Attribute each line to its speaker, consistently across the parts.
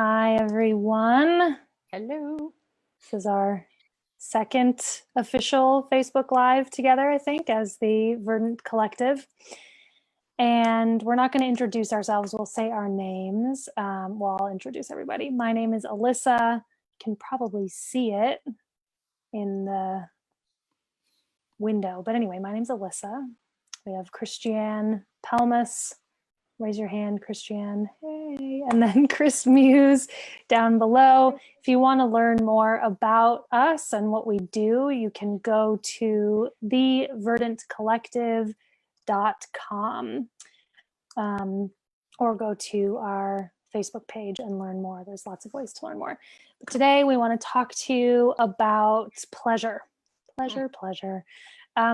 Speaker 1: Hi, everyone.
Speaker 2: Hello.
Speaker 1: This is our second official Facebook Live together, I think, as the Verdant Collective. And we're not going to introduce ourselves. We'll say our names. I'll introduce everybody. My name is Alyssa. You can probably see it in the window. But anyway, my name's Alyssa. We have Christiane Pelmus. Raise your hand, Christiane. Hey. And then Chris Muse down below. If you want to learn more about us and what we do, you can go to theverdantcollective.com or go to our Facebook page and learn more. There's lots of ways to learn more. But today we want to talk to you about pleasure. Pleasure.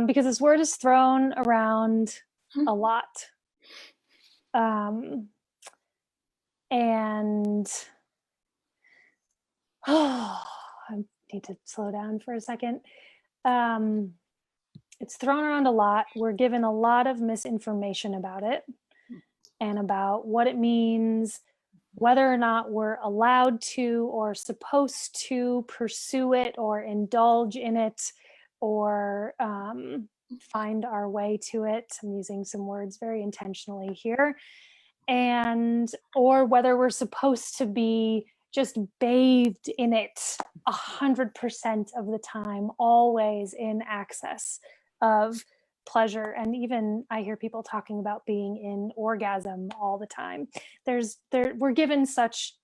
Speaker 1: Because this word is thrown around a lot. I need to slow down for a second. It's thrown around a lot. We're given a lot of misinformation about it and about what it means, whether or not we're allowed to or supposed to pursue it or indulge in it or find our way to it. I'm using some words very intentionally here. Or whether we're supposed to be just bathed in it 100% of the time, always in access of pleasure. And even I hear people talking about being in orgasm all the time. We're given such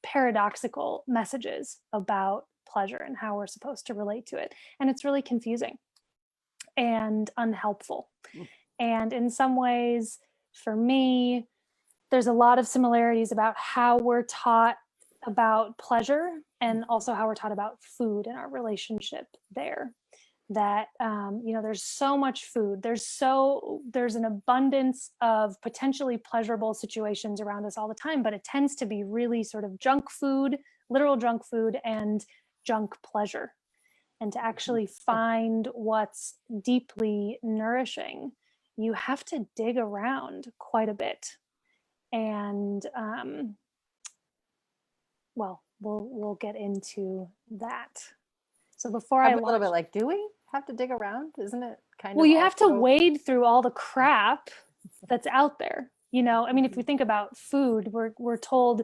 Speaker 1: paradoxical messages about pleasure and how we're supposed to relate to it. And it's really confusing and unhelpful. And in some ways, for me, there's a lot of similarities about how we're taught about pleasure and also how we're taught about food and our relationship there. That, there's so much food. There's an abundance of potentially pleasurable situations around us all the time, but it tends to be really sort of junk food, literal junk food, and junk pleasure. And to actually find what's deeply nourishing, you have to dig around quite a bit. And we'll get into that. So before
Speaker 2: A little bit like, do we have to dig around? Isn't it kind of? Well,
Speaker 1: you have to wade through all the crap that's out there. If we think about food, we're told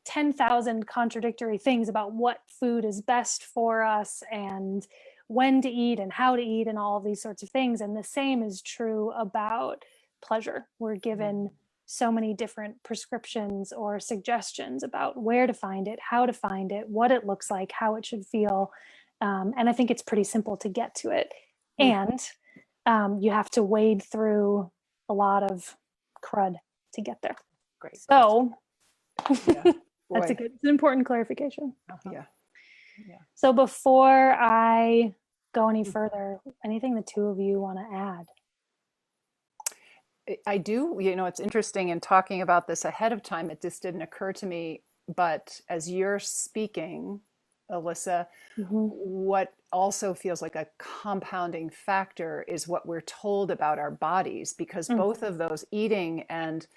Speaker 1: 10,000 contradictory things about what food is best for us and when to eat and how to eat and all of these sorts of things. And the same is true about pleasure. We're given so many different prescriptions or suggestions about where to find it, how to find it, what it looks like, how it should feel. And I think it's pretty simple to get to it. And you have to wade through a lot of crud to get there.
Speaker 2: Great.
Speaker 1: So it's an important clarification.
Speaker 2: Yeah.
Speaker 1: So before I go any further, anything the two of you want to add?
Speaker 2: I do. It's interesting in talking about this ahead of time, it just didn't occur to me. But as you're speaking, Alyssa, what also feels like a compounding factor is what we're told about our bodies, because both of those, eating and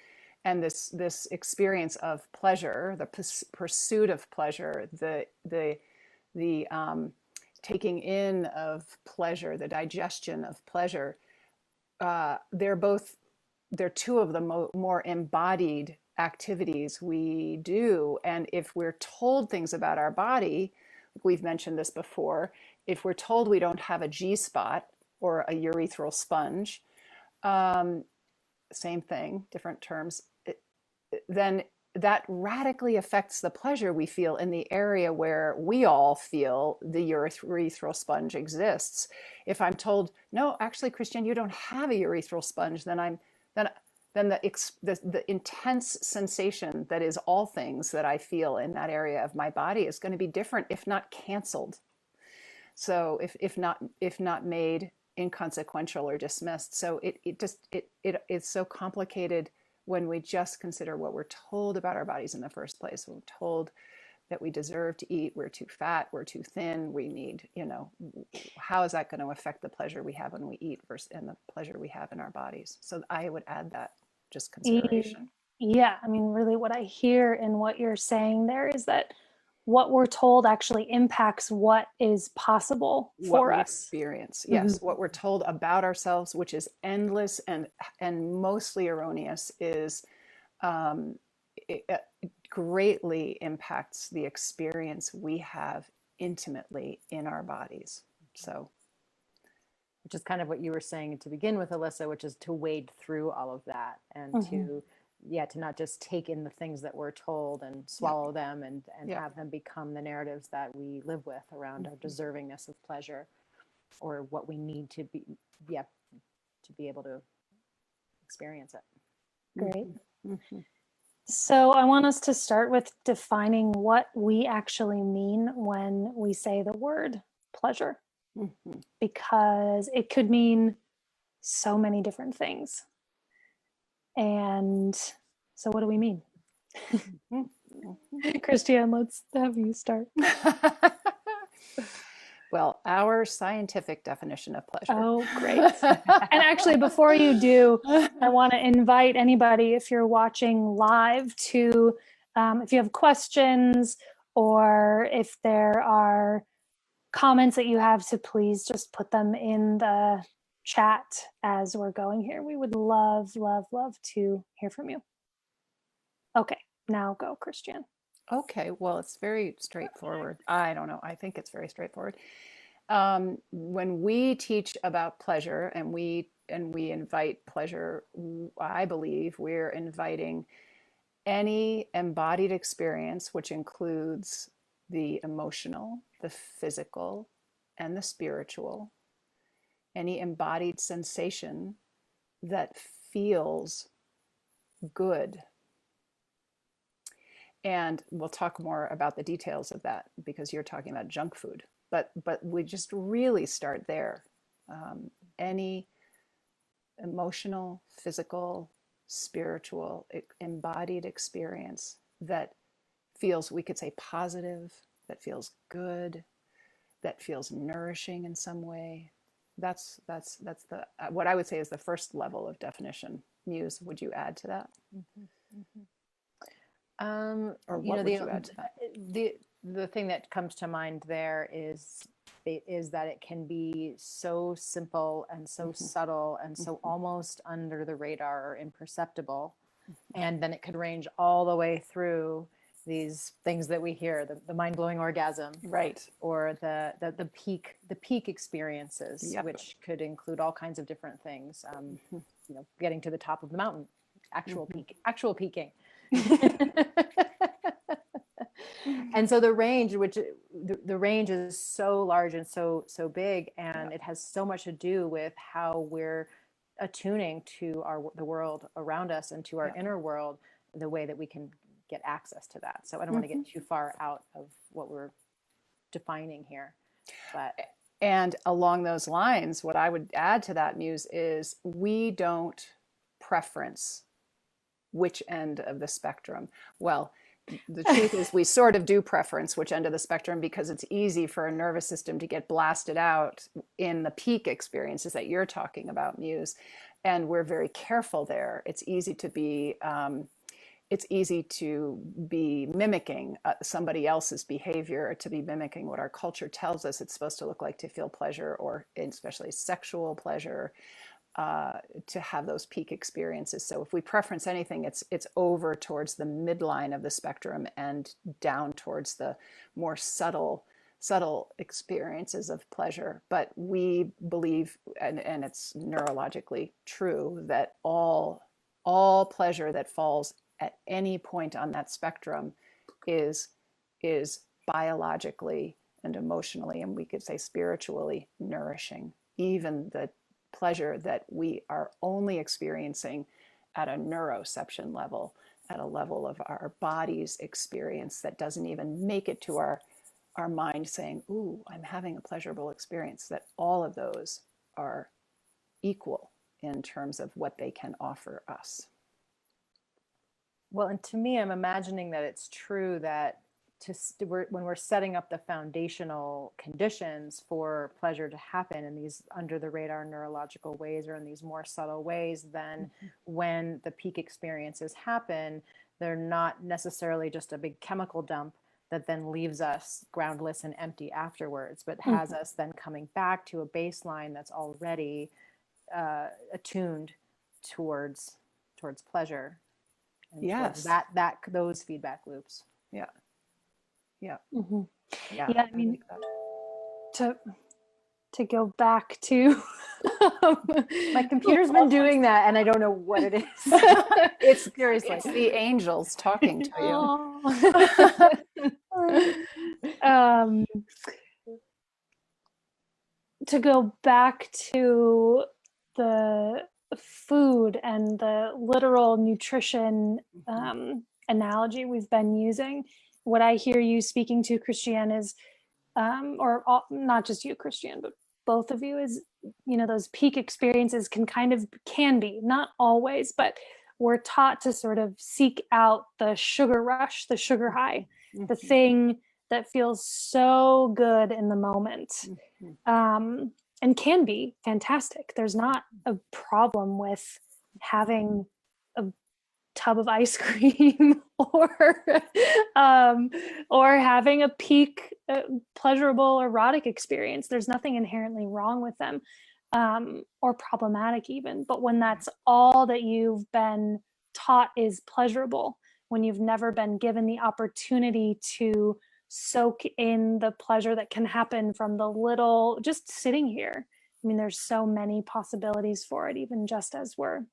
Speaker 2: this experience of pleasure, the pursuit of pleasure, the taking in of pleasure, the digestion of pleasure, they're two of the more embodied activities we do. And if we're told things about our body, we've mentioned this before, if we're told we don't have a G-spot or a urethral sponge, same thing, different terms, then that radically affects the pleasure we feel in the area where we all feel the urethral sponge exists. If I'm told, no, actually, Christian, you don't have a urethral sponge, then the intense sensation that is all things that I feel in that area of my body is going to be different, if not canceled. So if not made inconsequential or dismissed. So it's so complicated when we just consider what we're told about our bodies in the first place. We're told that we deserve to eat, we're too fat, we're too thin, we need, how is that going to affect the pleasure we have when we eat versus and the pleasure we have in our bodies? So I would add that just consideration.
Speaker 1: Yeah, I mean, really what I hear in what you're saying there is that what we're told actually impacts what is possible
Speaker 2: What
Speaker 1: for
Speaker 2: we
Speaker 1: us.
Speaker 2: experience,
Speaker 1: Mhm.
Speaker 2: yes, what we're told about ourselves, which is endless and mostly erroneous, is um, it greatly impacts the experience we have intimately in our bodies. So
Speaker 3: Which is kind of what you were saying to begin with, Alyssa, which is to wade through all of that and
Speaker 1: Mhm.
Speaker 3: to, yeah, to not just take in the things that we're told and
Speaker 2: yep,
Speaker 3: swallow them and
Speaker 2: yep.
Speaker 3: have them become the narratives that we live with around our deservingness of pleasure or what we need to be, yeah, to be able to experience it.
Speaker 1: Great.
Speaker 2: Mm-hmm.
Speaker 1: So I want us to start with defining what we actually mean when we say the word pleasure,
Speaker 2: Mm-hmm.
Speaker 1: because it could mean so many different things. And so, what do we mean?
Speaker 2: Mm-hmm.
Speaker 1: Christiane, let's have you start.
Speaker 2: Well, our scientific definition of pleasure.
Speaker 1: Oh, great. And actually, before you do, I want to invite anybody, if you're watching live, to, if you have questions or if there are comments that you have, to please just put them in the chat as we're going here. We would love, love, love to hear from you. Okay, now go, Christiane.
Speaker 2: Okay, well, it's very straightforward. I don't know. I think it's very straightforward. When we teach about pleasure and we invite pleasure, I believe we're inviting any embodied experience, which includes the emotional, the physical, and the spiritual, any embodied sensation that feels good. And we'll talk more about the details of that because you're talking about junk food. But we just really start there. Any emotional, physical, spiritual, embodied experience that feels, we could say, positive, that feels good, that feels nourishing in some way. That's the what I would say is the first level of definition. Muse, would you add to that?
Speaker 3: Mm-hmm. Mm-hmm.
Speaker 2: Or
Speaker 3: You
Speaker 2: what
Speaker 3: know,
Speaker 2: would you add to that?
Speaker 3: the thing that comes to mind there is that it can be so simple and so
Speaker 2: Mm-hmm.
Speaker 3: subtle and so
Speaker 2: Mm-hmm.
Speaker 3: almost under the radar or imperceptible, and then it could range all the way through these things that we hear, the mind-blowing orgasm,
Speaker 2: Right.
Speaker 3: or the peak experiences,
Speaker 2: Yep.
Speaker 3: which could include all kinds of different things.
Speaker 2: Mm-hmm.
Speaker 3: You know, getting to the top of the mountain,
Speaker 2: Mm-hmm.
Speaker 3: actual peaking. And so the range, the range is so large and so big, and
Speaker 2: Yep.
Speaker 3: it has so much to do with how we're attuning to the world around us and to our
Speaker 2: Yep.
Speaker 3: inner world, the way that we can get access to that. So I don't want to
Speaker 2: Mm-hmm.
Speaker 3: get too far out of what we're defining here, but
Speaker 2: And along those lines, what I would add to that, Muse, is we don't preference which end of the spectrum. Well, the truth is we sort of do preference which end of the spectrum because it's easy for a nervous system to get blasted out in the peak experiences that you're talking about, Muse. And we're very careful there. It's easy to be mimicking somebody else's behavior, or to be mimicking what our culture tells us it's supposed to look like to feel pleasure, or especially sexual pleasure, to have those peak experiences. So if we preference anything, it's over towards the midline of the spectrum and down towards the more subtle experiences of pleasure. But we believe, and it's neurologically true, that all pleasure that falls at any point on that spectrum is is biologically and emotionally, and we could say spiritually, nourishing. Even the pleasure that we are only experiencing at a neuroception level, at a level of our body's experience that doesn't even make it to our mind saying, ooh, I'm having a pleasurable experience, that all of those are equal in terms of what they can offer us.
Speaker 3: well, and to me, I'm imagining that it's true that when we're setting up the foundational conditions for pleasure to happen in these under the radar neurological ways or in these more subtle ways, then when the peak experiences happen, they're not necessarily just a big chemical dump that then leaves us groundless and empty afterwards, but has us then coming back to a baseline that's already attuned towards pleasure and towards those feedback loops.
Speaker 2: Yeah. Yeah.
Speaker 1: Yeah, I mean,
Speaker 2: like that.
Speaker 1: to go back to
Speaker 3: my computer's been doing that and I don't know what it is.
Speaker 2: It's
Speaker 3: seriously,
Speaker 2: it's the angels talking to
Speaker 1: you. To go back to the food and the literal nutrition analogy we've been using, what I hear you speaking to, Christiane, is not just you, Christiane, but both of you, is, those peak experiences can be, not always, but we're taught to sort of seek out the sugar rush, the sugar high, the thing that feels so good in the moment, and can be fantastic. There's not a problem with having a tub of ice cream or having a peak pleasurable erotic experience. There's nothing inherently wrong with them, or problematic even. But when that's all that you've been taught is pleasurable, when you've never been given the opportunity to soak in the pleasure that can happen from the little, just sitting here. I mean, there's so many possibilities for it, even just as we're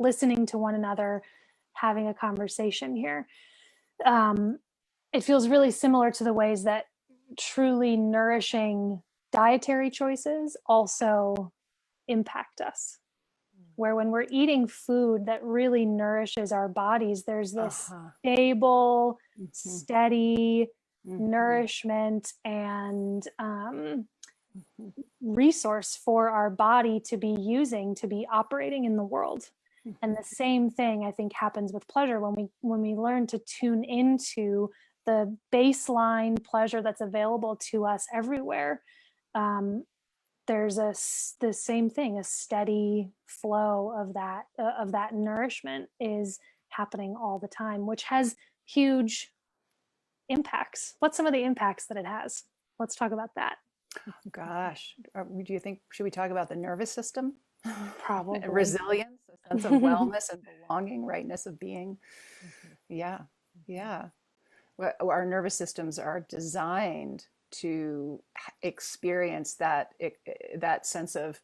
Speaker 1: listening to one another, having a conversation here. It feels really similar to the ways that truly nourishing dietary choices also impact us. Where when we're eating food that really nourishes our bodies, there's this stable, steady nourishment and resource for our body to be using, to be operating in the world. And the same thing, I think, happens with pleasure when we learn to tune into the baseline pleasure that's available to us everywhere. There's the same thing, a steady flow of that nourishment is happening all the time, which has huge impacts. What's some of the impacts that it has? Let's talk about that.
Speaker 2: Gosh, do you think, should we talk about the nervous system?
Speaker 1: Probably.
Speaker 2: Resilience, a sense of wellness and belonging, rightness of being. Yeah. Our nervous systems are designed to experience that sense of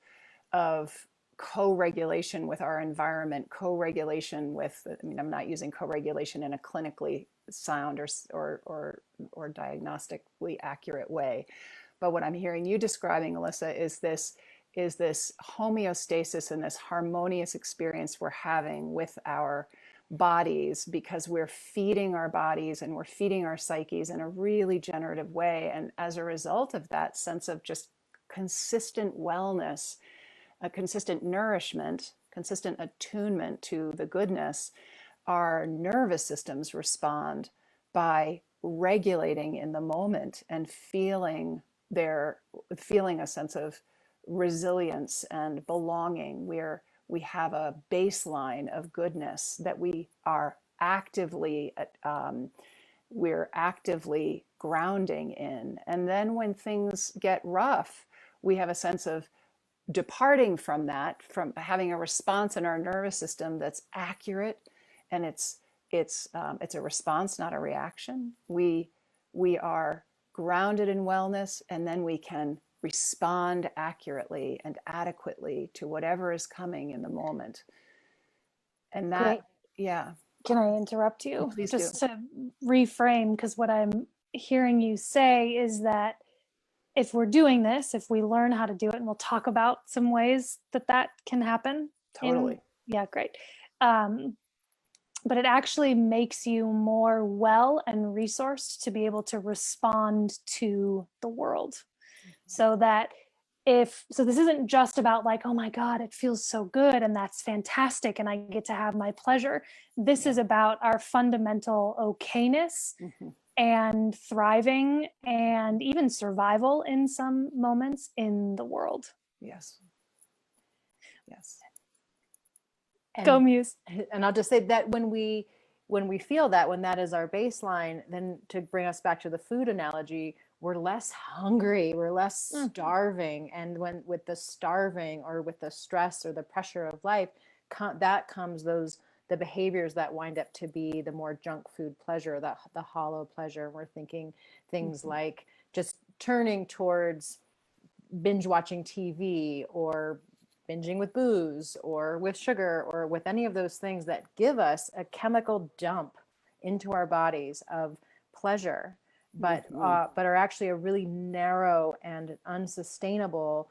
Speaker 2: co-regulation with our environment, co-regulation with, I'm not using co-regulation in a clinically sound or diagnostically accurate way, but what I'm hearing you describing, Alyssa, is this homeostasis and this harmonious experience we're having with our bodies, because we're feeding our bodies and we're feeding our psyches in a really generative way. And as a result of that sense of just consistent wellness, a consistent nourishment, consistent attunement to the goodness, our nervous systems respond by regulating in the moment and feeling a sense of resilience and belonging, where we have a baseline of goodness that we are actively grounding in. And then when things get rough, we have a sense of departing from that, from having a response in our nervous system that's accurate, and it's a response, not a reaction. We are grounded in wellness, and then we can respond accurately and adequately to whatever is coming in the moment. And that,
Speaker 1: Great.
Speaker 2: Yeah.
Speaker 1: Can I interrupt you?
Speaker 2: Please
Speaker 1: just
Speaker 2: do.
Speaker 1: to reframe, because what I'm hearing you say is that if we're doing this, if we learn how to do it, and we'll talk about some ways that can happen.
Speaker 2: Totally.
Speaker 1: Yeah, great. But it actually makes you more well and resourced to be able to respond to the world. So that this isn't just about like, oh my God, it feels so good and that's fantastic and I get to have my pleasure. This is about our fundamental okayness and thriving and even survival in some moments in the world.
Speaker 2: Yes. Yes.
Speaker 1: Go Muse.
Speaker 3: And I'll just say that when we feel that, when that is our baseline, then to bring us back to the food analogy, we're less hungry, we're less starving. And when with the starving or with the stress or the pressure of life, that comes the behaviors that wind up to be the more junk food pleasure, the hollow pleasure. We're thinking things like just turning towards binge watching TV or binging with booze or with sugar or with any of those things that give us a chemical dump into our bodies of pleasure, but are actually a really narrow and unsustainable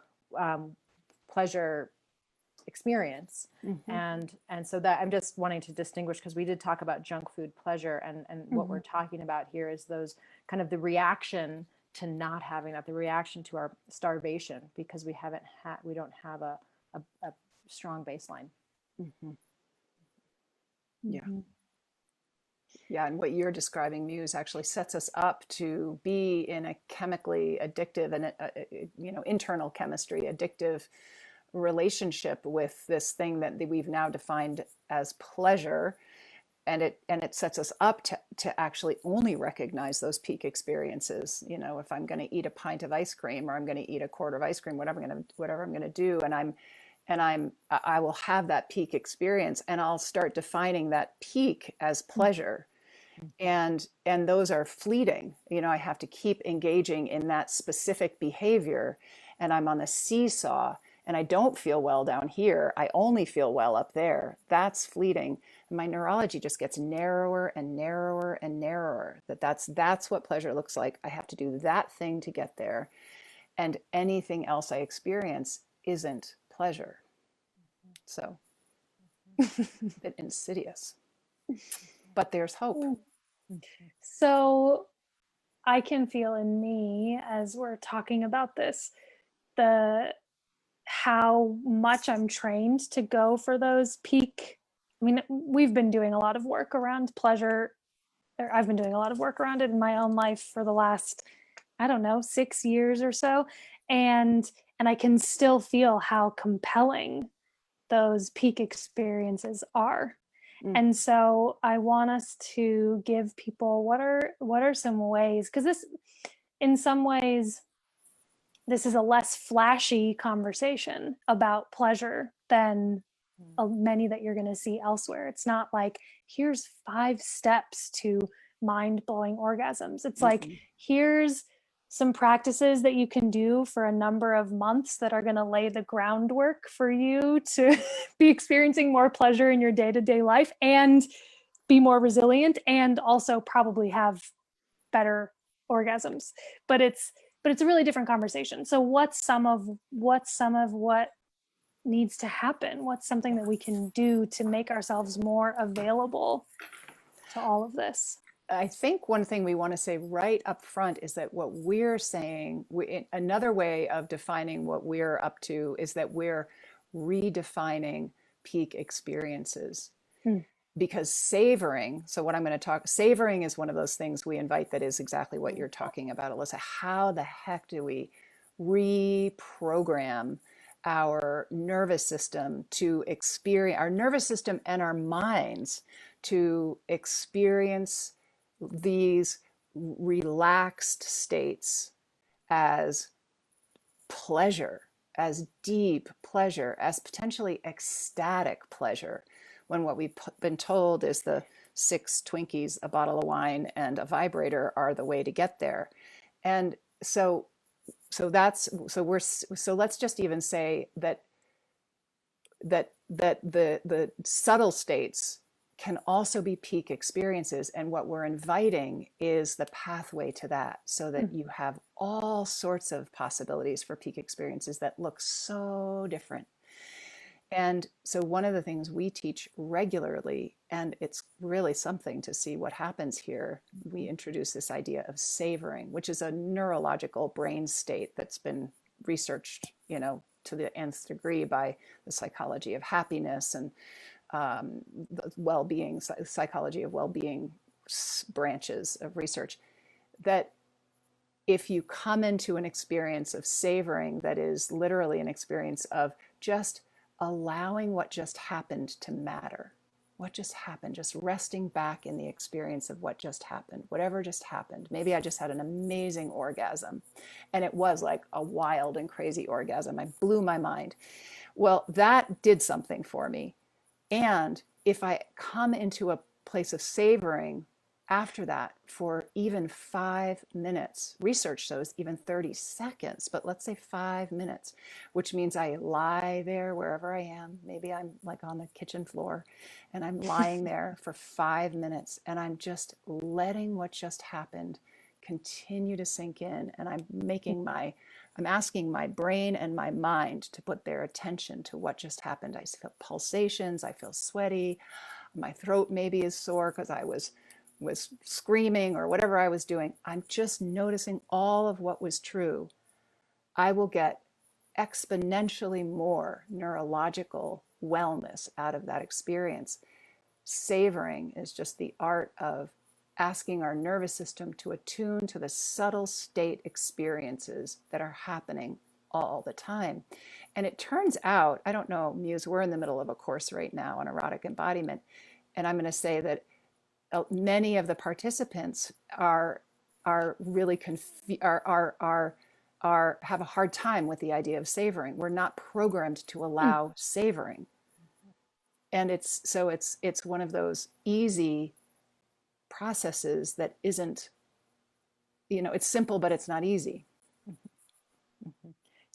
Speaker 3: pleasure experience. And so that I'm just wanting to distinguish, because we did talk about junk food pleasure, and what we're talking about here is those kind of the reaction to not having that, the reaction to our starvation, because we don't have a strong baseline.
Speaker 2: Yeah. Yeah, and what you're describing, Muse, actually sets us up to be in a chemically addictive and internal chemistry addictive relationship with this thing that we've now defined as pleasure, and it sets us up to actually only recognize those peak experiences. If I'm going to eat a pint of ice cream, or I'm going to eat a quart of ice cream, whatever I'm going to do, I will have that peak experience, and I'll start defining that peak as pleasure. And those are fleeting. I have to keep engaging in that specific behavior, and I'm on a seesaw, and I don't feel well down here. I only feel well up there. That's fleeting. And my neurology just gets narrower and narrower and narrower. That's what pleasure looks like. I have to do that thing to get there. And anything else I experience isn't pleasure. So a bit insidious. But there's hope.
Speaker 1: So I can feel in me, as we're talking about this, how much I'm trained to go for those peak. I mean, we've been doing a lot of work around pleasure, or I've been doing a lot of work around it in my own life for the last, I don't know, 6 years or so. And I can still feel how compelling those peak experiences are. And so I want us to give people what are some ways, because this, in some ways, this is a less flashy conversation about pleasure than many that you're going to see elsewhere. It's not like, here's 5 steps to mind-blowing orgasms. It's like, here's some practices that you can do for a number of months that are going to lay the groundwork for you to be experiencing more pleasure in your day-to-day life and be more resilient, and also probably have better orgasms. But it's a really different conversation. So what's some of what needs to happen? What's something that we can do to make ourselves more available to all of this?
Speaker 2: I think one thing we want to say right up front is that what we're saying, another way of defining what we're up to, is that we're redefining peak experiences. Because savoring, so what I'm going to talk, savoring is one of those things we invite that is exactly what you're talking about, Alyssa. How the heck do we reprogram our nervous system to experience, our nervous system and our minds to experience these relaxed states as pleasure, as deep pleasure, as potentially ecstatic pleasure, when what we've been told is the 6 Twinkies, a bottle of wine, and a vibrator are the way to get there. And so let's just even say that the subtle states can also be peak experiences, and what we're inviting is the pathway to that, so that you have all sorts of possibilities for peak experiences that look so different. And so one of the things we teach regularly, and it's really something to see what happens here, we introduce this idea of savoring, which is a neurological brain state that's been researched, to the nth degree by the psychology of happiness and the well-being, psychology of well-being branches of research. that if you come into an experience of savoring, that is literally an experience of just allowing what just happened to matter. What just happened, just resting back in the experience of what just happened, whatever just happened. Maybe I just had an amazing orgasm, and it was like a wild and crazy orgasm. I blew my mind. Well, that did something for me. And if I come into a place of savoring after that for even 5 minutes, research shows even 30 seconds, but let's say 5 minutes, which means I lie there wherever I am. Maybe I'm like on the kitchen floor and I'm lying there for 5 minutes and I'm just letting what just happened continue to sink in. And I'm asking my brain and my mind to put their attention to what just happened. I feel pulsations, I feel sweaty, my throat maybe is sore because I was screaming or whatever I was doing. I'm just noticing all of what was true. I will get exponentially more neurological wellness out of that experience. Savoring is just the art of asking our nervous system to attune to the subtle state experiences that are happening all the time. And it turns out, I don't know, Muse, we're in the middle of a course right now on erotic embodiment. And I'm going to say that many of the participants are really have a hard time with the idea of savoring. We're not programmed to allow savoring. And it's one of those easy processes that isn't, it's simple, but it's not easy.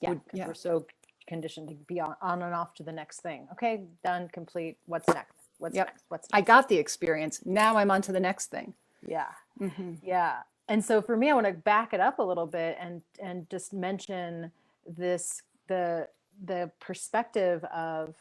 Speaker 3: Yeah, because we're so conditioned to be on and off to the next thing. Okay, done, complete. What's next? What's next?
Speaker 2: I got the experience. Now I'm on to the next thing.
Speaker 3: Yeah. Yeah. And so for me, I want to back it up a little bit and just mention this, the perspective of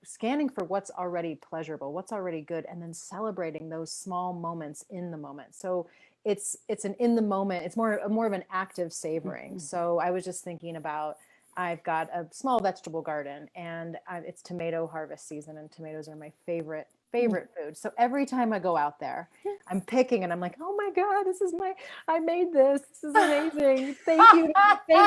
Speaker 3: scanning for what's already pleasurable, what's already good, and then celebrating those small moments in the moment. So it's an in the moment, it's more of an active savoring. So I was just thinking about, I've got a small vegetable garden and it's tomato harvest season, and tomatoes are my favorite food. So every time I go out there, I'm picking and I'm like, oh my God, I made this. This is amazing. Thank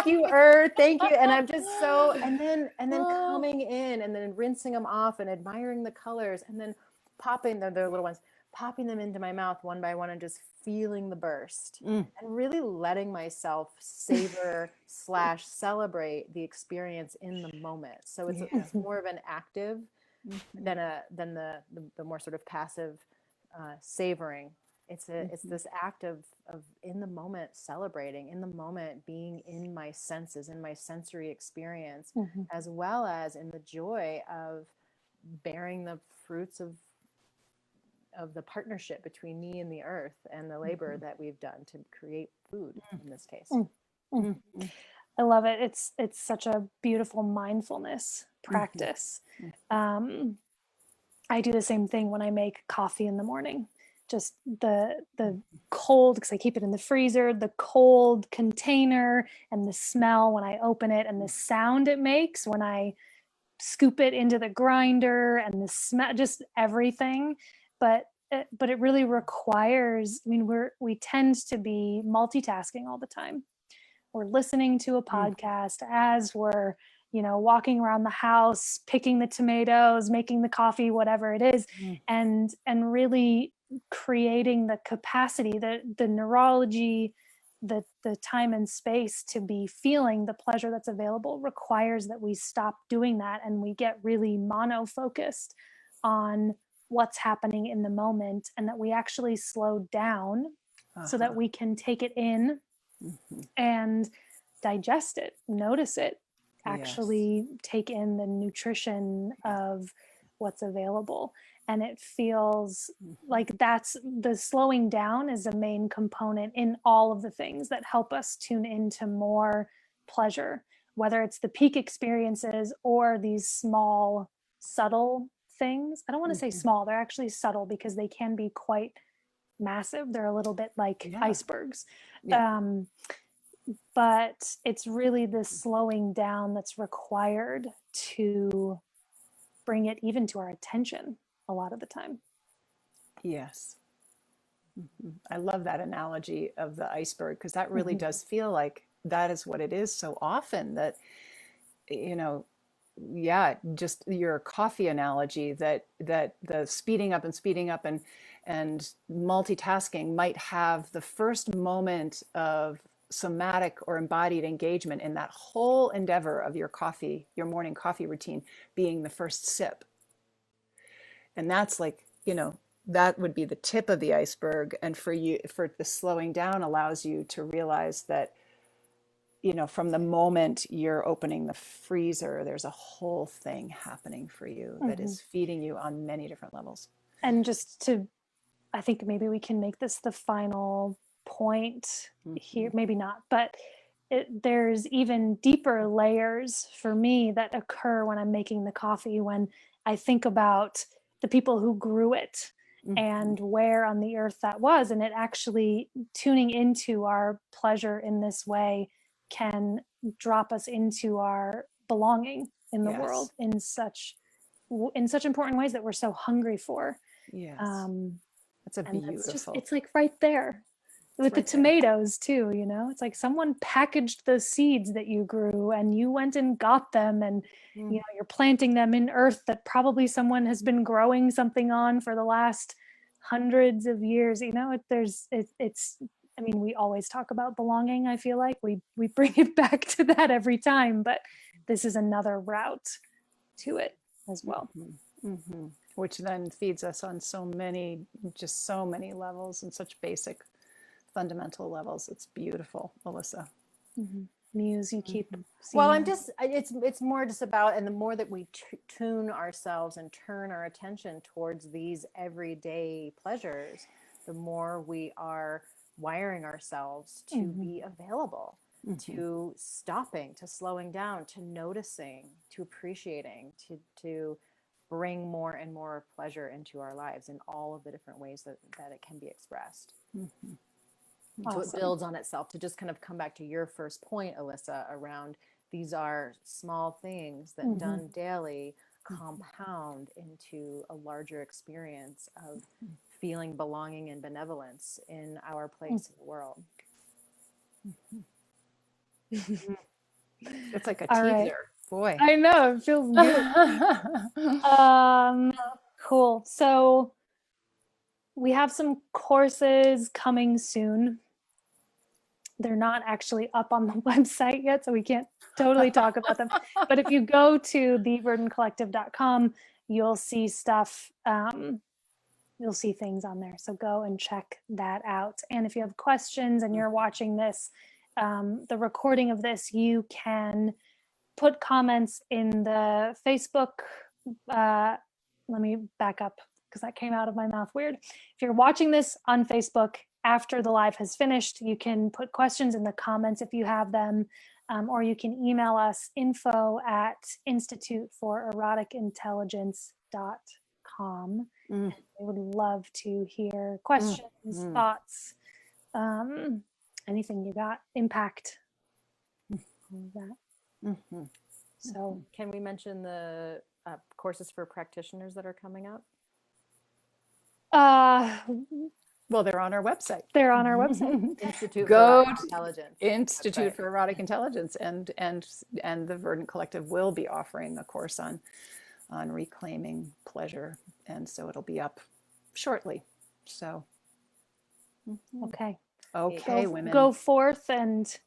Speaker 3: you, Earth. Thank you. And I'm just and then coming in and then rinsing them off and admiring the colors and then popping the little ones, popping them into my mouth one by one and just feeling the burst and really letting myself savor / celebrate the experience in the moment. So it's more of an active than the more sort of passive savoring. It's this act of in the moment celebrating, in the moment being in my senses, in my sensory experience, as well as in the joy of bearing the fruits of the partnership between me and the earth and the labor that we've done to create food in this case.
Speaker 1: I love it. It's such a beautiful mindfulness practice. I do the same thing when I make coffee in the morning. Just the cold, because I keep it in the freezer, the cold container and the smell when I open it and the sound it makes when I scoop it into the grinder and the smell, just everything. But it really requires, we tend to be multitasking all the time. We're listening to a podcast as we're, walking around the house, picking the tomatoes, making the coffee, whatever it is, and really creating the capacity, the neurology, the time and space to be feeling the pleasure that's available requires that we stop doing that and we get really mono-focused on what's happening in the moment, and that we actually slow down so that we can take it in and digest it, notice it, actually take in the nutrition of what's available. And it feels like that's the slowing down is a main component in all of the things that help us tune into more pleasure, whether it's the peak experiences or these small, subtle things. I don't want to say small, they're actually subtle because they can be quite massive. They're a little bit like icebergs. But it's really the slowing down that's required to bring it even to our attention a lot of the time.
Speaker 2: Yes. I love that analogy of the iceberg, because that really
Speaker 1: Mhm.
Speaker 2: does feel like that is what it is so often, that, you know, yeah, just your coffee analogy, that the speeding up and multitasking might have the first moment of somatic or embodied engagement in that whole endeavor of your coffee, your morning coffee routine being the first sip. And that's like, you know, that would be the tip of the iceberg. And for you, for the slowing down allows you to realize that, you know, from the moment you're opening the freezer, there's a whole thing happening for you that
Speaker 1: Mhm.
Speaker 2: is feeding you on many different levels.
Speaker 1: And just to, I think maybe we can make this the final point here, maybe not, but there's even deeper layers for me that occur when I'm making the coffee, when I think about the people who grew it and where on the earth that was. And it actually, tuning into our pleasure in this way can drop us into our belonging in the
Speaker 2: Yes.
Speaker 1: world in such important ways that we're so hungry for.
Speaker 2: Yes.
Speaker 1: Um,
Speaker 2: That's a
Speaker 1: and that's just,
Speaker 2: beautiful.
Speaker 1: it's like right there
Speaker 2: It's
Speaker 1: with the
Speaker 2: right there.
Speaker 1: tomatoes too, you know, it's like someone packaged the seeds that you grew and you went and got them, and you know, you're planting them in earth that probably someone has been growing something on for the last hundreds of years. You know, it's, I mean, we always talk about belonging. I feel like we bring it back to that every time, but this is another route to it as well.
Speaker 2: Which then feeds us on so many, just so many levels, and such basic fundamental levels. It's beautiful, Alyssa.
Speaker 1: Muse, you keep
Speaker 3: Well,
Speaker 1: seeing
Speaker 3: I'm just, it's more just about, and the more that we tune ourselves and turn our attention towards these everyday pleasures, the more we are wiring ourselves to be available, to stopping, to slowing down, to noticing, to appreciating, to bring more and more pleasure into our lives in all of the different ways that it can be expressed. So it
Speaker 1: awesome.
Speaker 3: builds on itself. To just kind of come back to your first point, Alyssa, around these are small things that done daily compound into a larger experience of feeling belonging and benevolence in our place in the world.
Speaker 2: It's like a
Speaker 1: All right.
Speaker 2: teaser. Boy.
Speaker 1: I know, it feels good. Cool. So we have some courses coming soon. They're not actually up on the website yet, so we can't totally talk about them. But if you go to theverdantcollective.com, you'll see stuff. You'll see things on there. So go and check that out. And if you have questions and you're watching this, the recording of this, you can put comments in the Facebook. Let me back up because that came out of my mouth weird. If you're watching this on Facebook after the live has finished, you can put questions in the comments if you have them, or you can email us info@instituteforoeroticintelligence.com. We would love to hear questions, thoughts, anything you got, impact, all of that. So
Speaker 3: Can we mention the courses for practitioners that are coming up?
Speaker 2: Well, they're on our website.
Speaker 1: They're on our website.
Speaker 3: Institute
Speaker 2: Go
Speaker 3: for Erotic Intelligence.
Speaker 2: Institute
Speaker 3: Right.
Speaker 2: for Erotic Intelligence, and the Verdant Collective will be offering a course on reclaiming pleasure, and so it'll be up shortly. So
Speaker 1: Okay.
Speaker 2: okay, women,
Speaker 1: Go forth and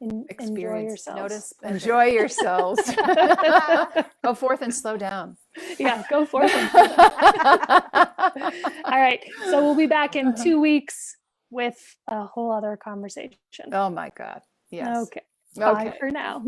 Speaker 1: enjoy
Speaker 2: Experience.
Speaker 1: yourselves.
Speaker 3: Notice pleasure.
Speaker 2: enjoy yourselves. Go forth and slow down.
Speaker 1: Yeah, go forth. All right. So we'll be back in 2 weeks with a whole other conversation.
Speaker 2: Oh my God. Yes.
Speaker 1: Okay. Bye for now.